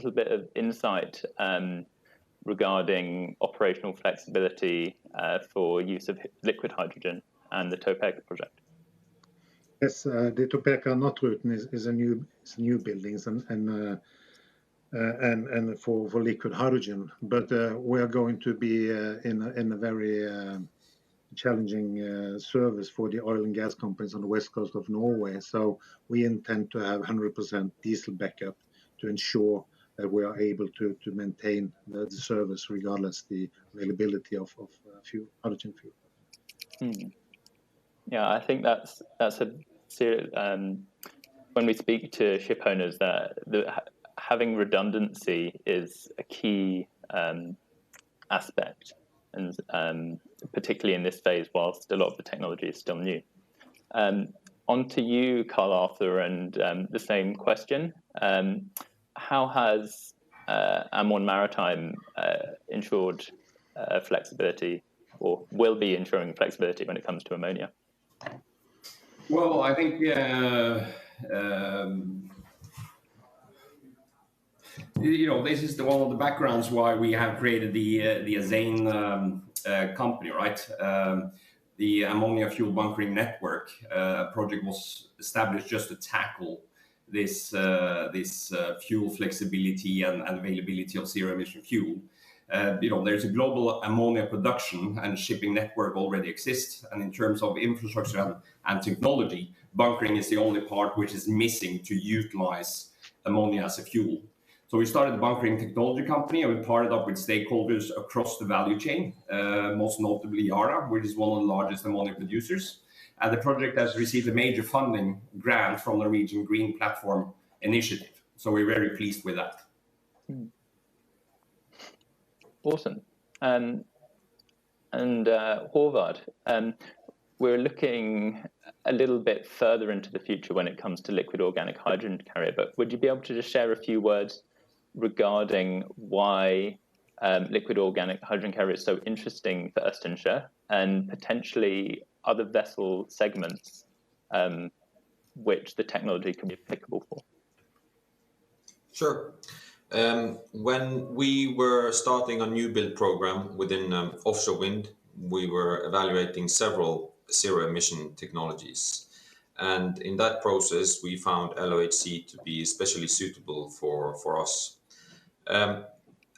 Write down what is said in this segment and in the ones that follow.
little bit of insight regarding operational flexibility for use of liquid hydrogen and the Topeka project? Yes, the Topeka Notruten is a new buildings and for liquid hydrogen, but we are going to be in a very challenging service for the oil and gas companies on the west coast of Norway. So we intend to have 100% diesel backup to ensure that we are able to maintain the service regardless the availability of fuel, hydrogen fuel. Yeah, I think that's a serious. When we speak to ship owners, that having redundancy is a key aspect, and particularly in this phase, whilst a lot of the technology is still new. On to you, Karl Arthur, and the same question. How has Amon Maritime ensured flexibility, or will be ensuring flexibility when it comes to ammonia? Well, I think this is one of the backgrounds why we have created the Azane company, right? The ammonia fuel bunkering network project was established just to tackle this fuel flexibility and availability of zero-emission fuel. There's a global ammonia production and shipping network already exists, and in terms of infrastructure and technology, bunkering is the only part which is missing to utilize ammonia as a fuel. So we started the bunkering technology company, and we partnered up with stakeholders across the value chain, most notably Yara, which is one of the largest ammonia producers. And the project has received a major funding grant from the Norwegian Green Platform Initiative. So we're very pleased with that. Awesome. And Håvard, we're looking a little bit further into the future when it comes to liquid organic hydrogen carrier, but would you be able to just share a few words regarding why liquid organic hydrogen carrier is so interesting for Østensjø and potentially other vessel segments which the technology can be applicable for? Sure. When we were starting a new build program within offshore wind, we were evaluating several zero-emission technologies. And in that process, we found LOHC to be especially suitable for us.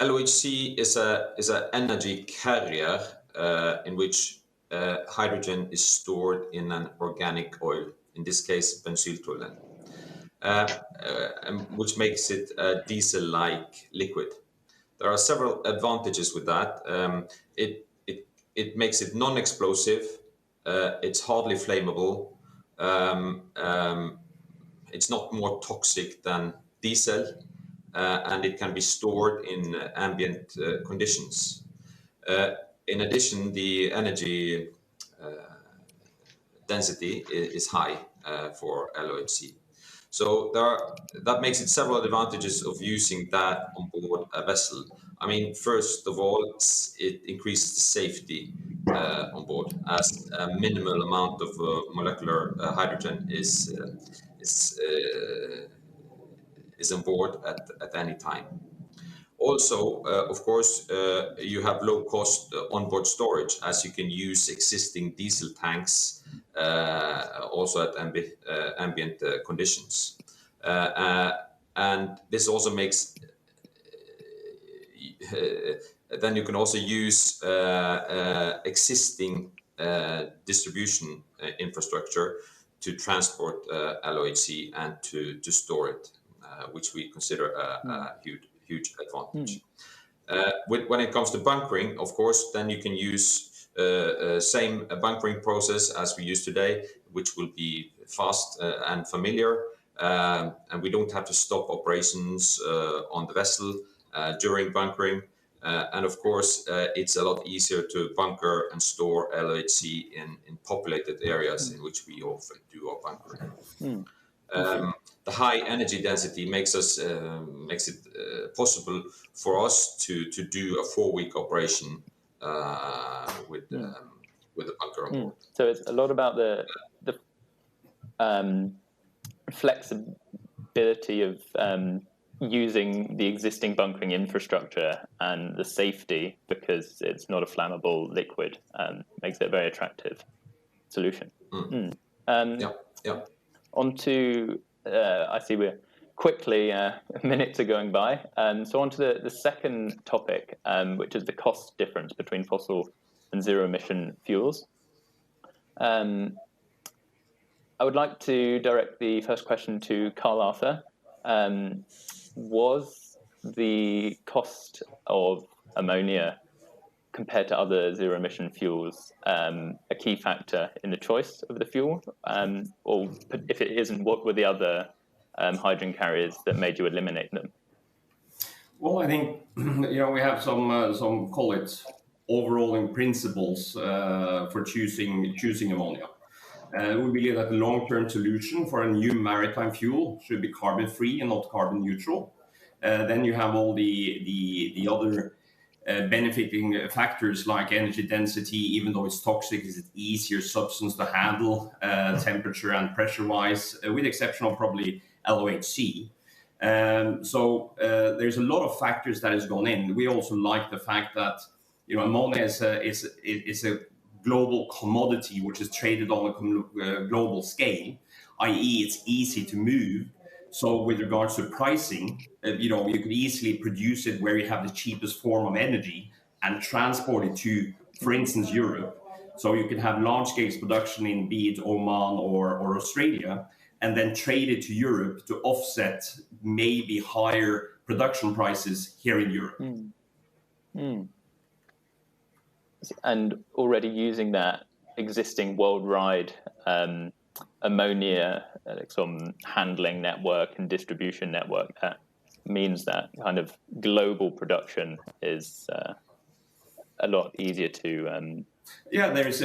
LOHC is an energy carrier in which hydrogen is stored in an organic oil, in this case, bensyltoluen, which makes it a diesel-like liquid. There are several advantages with that. It makes it non-explosive. It's hardly flammable. It's not more toxic than diesel, and it can be stored in ambient conditions. In addition, the energy density is high for LOHC. So that makes it several advantages of using that on board a vessel. I mean, first of all, it increases safety on board, as a minimal amount of molecular hydrogen is on board at any time. Also, of course, you have low-cost onboard storage, as you can use existing diesel tanks also at ambient conditions. And this also makes then you can also use existing distribution infrastructure to transport LOHC and to store it, which we consider a huge advantage. When it comes to bunkering, of course, then you can use same bunkering process as we use today, which will be fast and familiar, and we don't have to stop operations on the vessel during bunkering. And of course, it's a lot easier to bunker and store LOHC in populated areas in which we often do our bunkering. The high energy density makes it possible for us to do a 4-week operation with the bunker on board. So it's a lot about the flexibility of using the existing bunkering infrastructure and the safety, because it's not a flammable liquid, makes it a very attractive solution. On to, I see we're quickly, minutes are going by. So on to the second topic, which is the cost difference between fossil and zero-emission fuels. I would like to direct the first question to Karl Arthur. Was the cost of ammonia compared to other zero-emission fuels a key factor in the choice of the fuel? Or if it isn't, what were the other hydrogen carriers that made you eliminate them? Well, I think we have some call it overall principles for choosing ammonia. We believe that the long-term solution for a new maritime fuel should be carbon-free and not carbon neutral. Then you have all the other benefiting factors like energy density. Even though it's toxic, it's an easier substance to handle temperature and pressure-wise, with the exception of probably LOHC. So there's a lot of factors that has gone in. We also like the fact that ammonia is a global commodity which is traded on a global scale, i.e. it's easy to move. So with regards to pricing, you could easily produce it where you have the cheapest form of energy and transport it to, for instance, Europe. So you can have large-scale production in be it Oman or Australia, and then trade it to Europe to offset maybe higher production prices here in Europe. And already using that existing worldwide ammonia some handling network and distribution network, that means that kind of global production is a lot easier to. There's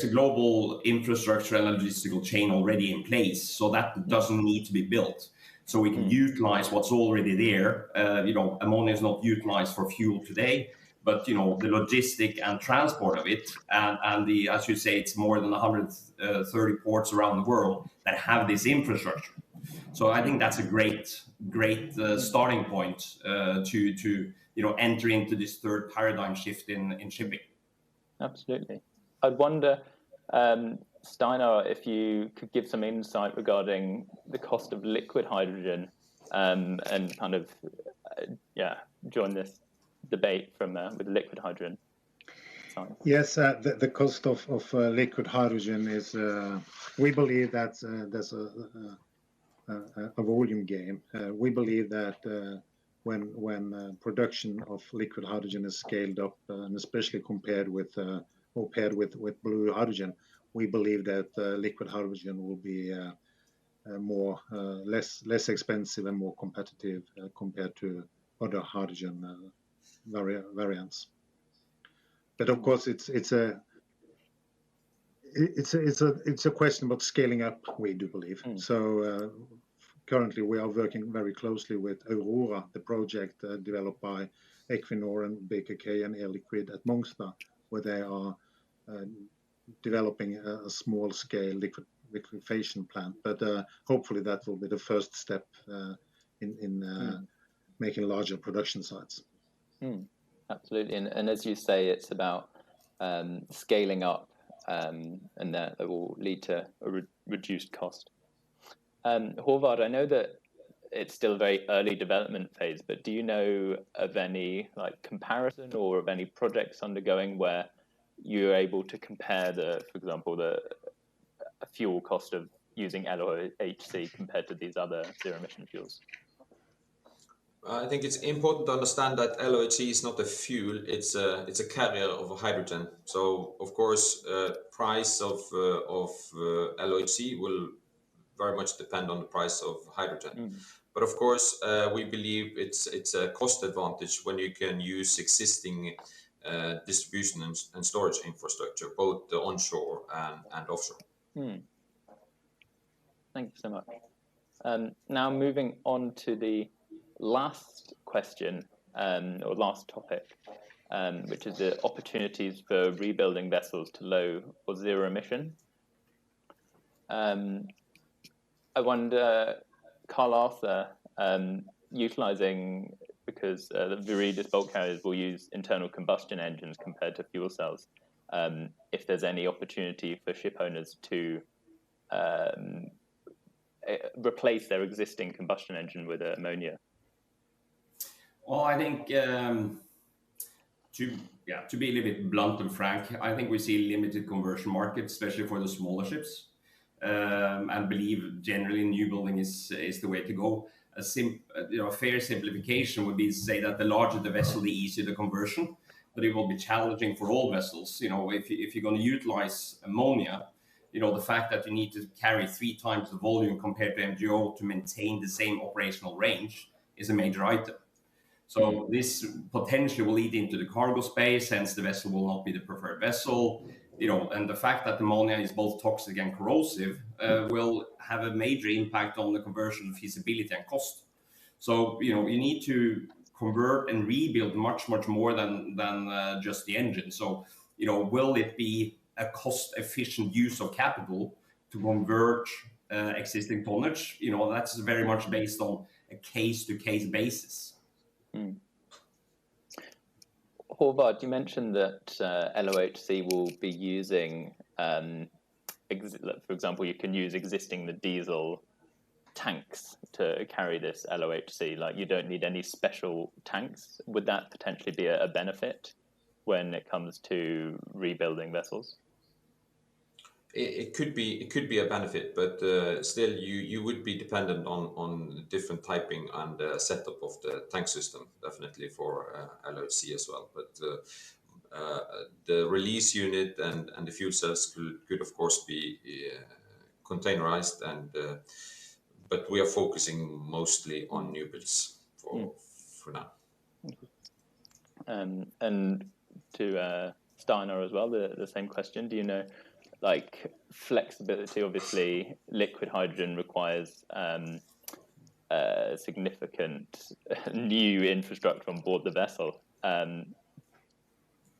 a global infrastructure and logistical chain already in place, so that doesn't need to be built. So we can utilize what's already there. Ammonia is not utilized for fuel today, but the logistic and transport of it, and the, as you say, it's more than 130 ports around the world that have this infrastructure. So I think that's a great starting point to enter into this third paradigm shift in shipping. Absolutely. I'd wonder, Steinar, if you could give some insight regarding the cost of liquid hydrogen, and kind of join this debate from with liquid hydrogen. Yes, the cost of liquid hydrogen is, we believe that there's a volume game. We believe that when production of liquid hydrogen is scaled up, and especially paired with blue hydrogen, we believe that liquid hydrogen will be less expensive and more competitive compared to other hydrogen variants. But of course, it's a question about scaling up. We do believe so. Currently, we are working very closely with Aurora, the project developed by Equinor and BKK and Air Liquide at Mongstad, where they are developing a small-scale liquefaction plant. But hopefully, that will be the first step in making larger production sites. Absolutely, and as you say, it's about scaling up, and that will lead to a reduced cost. Håvard, I know that it's still a very early development phase, but do you know of any comparison or of any projects undergoing where you're able to compare for example, the fuel cost of using LOHC compared to these other zero-emission fuels? I think it's important to understand that LOHC is not a fuel; it's a carrier of hydrogen. So, of course, price of LOHC will very much depend on the price of hydrogen. But of course, we believe it's a cost advantage when you can use existing distribution and storage infrastructure, both the onshore and offshore. Thank you so much. Now moving on to the last question, or last topic, which is the opportunities for rebuilding vessels to low or zero emission. I wonder, Karl Arthur, utilizing, because the Viridis bulk carriers will use internal combustion engines compared to fuel cells, if there's any opportunity for ship owners to replace their existing combustion engine with ammonia? Well, I think to be a little bit blunt and frank, I think we see limited conversion market, especially for the smaller ships, and believe generally new building is the way to go. A fair simplification would be to say that the larger the vessel, the easier the conversion, but it will be challenging for all vessels. If you're going to utilize ammonia, the fact that you need to carry 3 times the volume compared to MGO to maintain the same operational range is a major item. So this potentially will lead into the cargo space, hence the vessel will not be the preferred vessel. And the fact that ammonia is both toxic and corrosive will have a major impact on the conversion feasibility and cost. So, you need to convert and rebuild much more than just the engine. So, will it be a cost-efficient use of capital to convert existing tonnage? That's very much based on a case-to-case basis. Håvard, you mentioned that LOHC will be using, for example, you can use the diesel tanks to carry this LOHC. Like, you don't need any special tanks. Would that potentially be a benefit when it comes to rebuilding vessels? It could be a benefit, but still you would be dependent on different typing and setup of the tank system, definitely for LOHC as well. But the release unit and the fuel cells could of course be containerized, but we are focusing mostly on new builds for now. And to Steinar as well, the same question. Do you know, like, flexibility? Obviously, liquid hydrogen requires significant new infrastructure on board the vessel,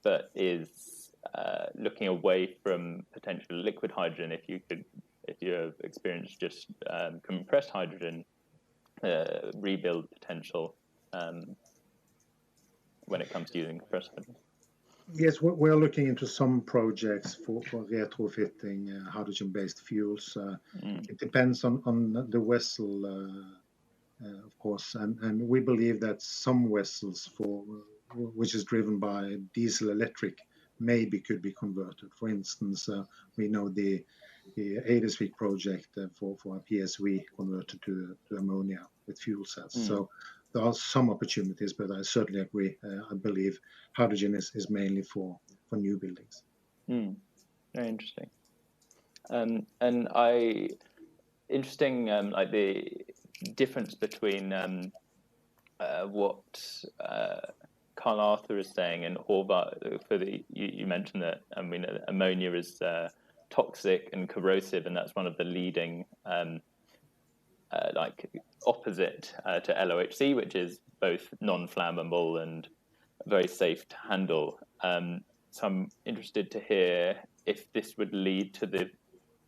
but is looking away from potential liquid hydrogen. If you have experienced just compressed hydrogen rebuild potential when it comes to using compressed hydrogen. Yes, we're looking into some projects for retrofitting hydrogen-based fuels. It depends on the vessel, of course, and we believe that some vessels which is driven by diesel electric maybe could be converted. For instance, we know the Eidesvik project for a PSV converted to ammonia with fuel cells. So there are some opportunities, but I certainly agree. I believe hydrogen is mainly for new buildings. Very interesting. Interesting, like the difference between what Karl Arthur is saying and Håvard. You mentioned that ammonia is toxic and corrosive, and that's one of the leading opposite to LOHC, which is both non-flammable and very safe to handle. So I'm interested to hear if this would lead to the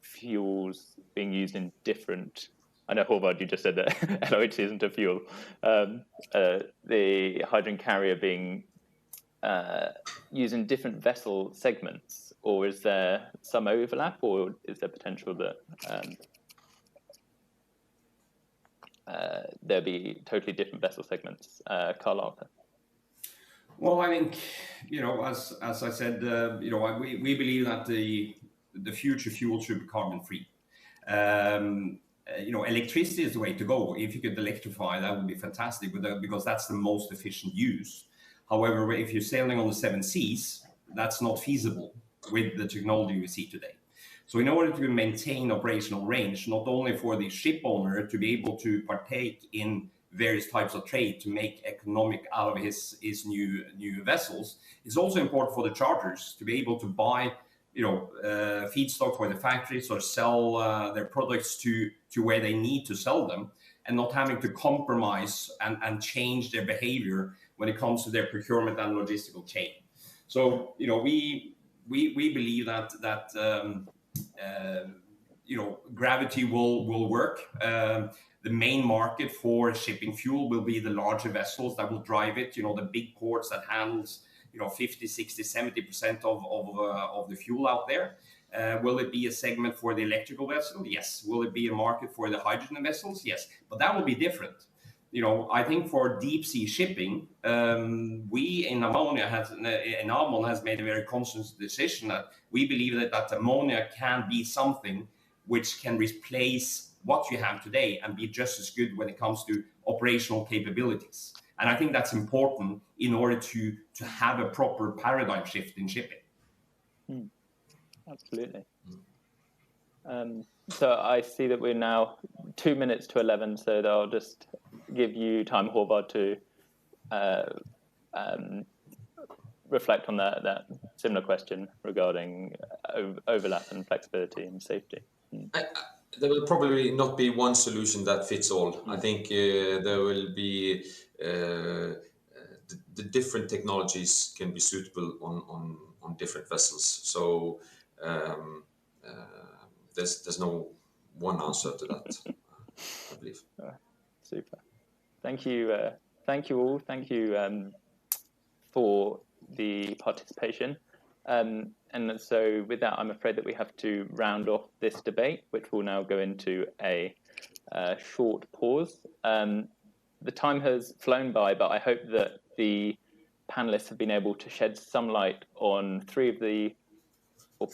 fuels being used in different. I know, Håvard, you just said that LOHC isn't a fuel. The hydrogen carrier being used in different vessel segments, or is there some overlap, or is there potential that there'll be totally different vessel segments? Karl Arthur. Well, I think, as I said, we believe that the future fuel should be carbon free. Electricity is the way to go. If you could electrify, that would be fantastic, because that's the most efficient use. However, if you're sailing on the 7 seas, that's not feasible with the technology we see today. So in order to maintain operational range, not only for the ship owner to be able to partake in various types of trade to make economic out of his new vessels, it's also important for the charters to be able to buy feedstock for the factories or sell their products to where they need to sell them, and not having to compromise and change their behavior when it comes to their procurement and logistical chain. So we believe that gravity will work. the main market for shipping fuel will be the larger vessels that will drive it, the big ports that handles 50, 60, 70% of the fuel out there. Will it be a segment for the electrical vessel? Yes. Will it be a market for the hydrogen vessels? Yes. But that will be different. I think for deep sea shipping, we in Amon has made a very conscious decision that we believe that ammonia can be something which can replace what you have today and be just as good when it comes to operational capabilities. And I think that's important in order to have a proper paradigm shift in shipping. Absolutely. So I see that we're now 2 minutes to 11, so I'll just give you time, Håvard, to reflect on that similar question regarding overlap and flexibility and safety. There will probably not be one solution that fits all. I think there will be the different technologies can be suitable on different vessels. So there's no one answer to that, I believe. Super. Thank you. Thank you all. Thank you for the participation. And so with that, I'm afraid that we have to round off this debate, which will now go into a short pause. The time has flown by, but I hope that the panelists have been able to shed some light on 3 of the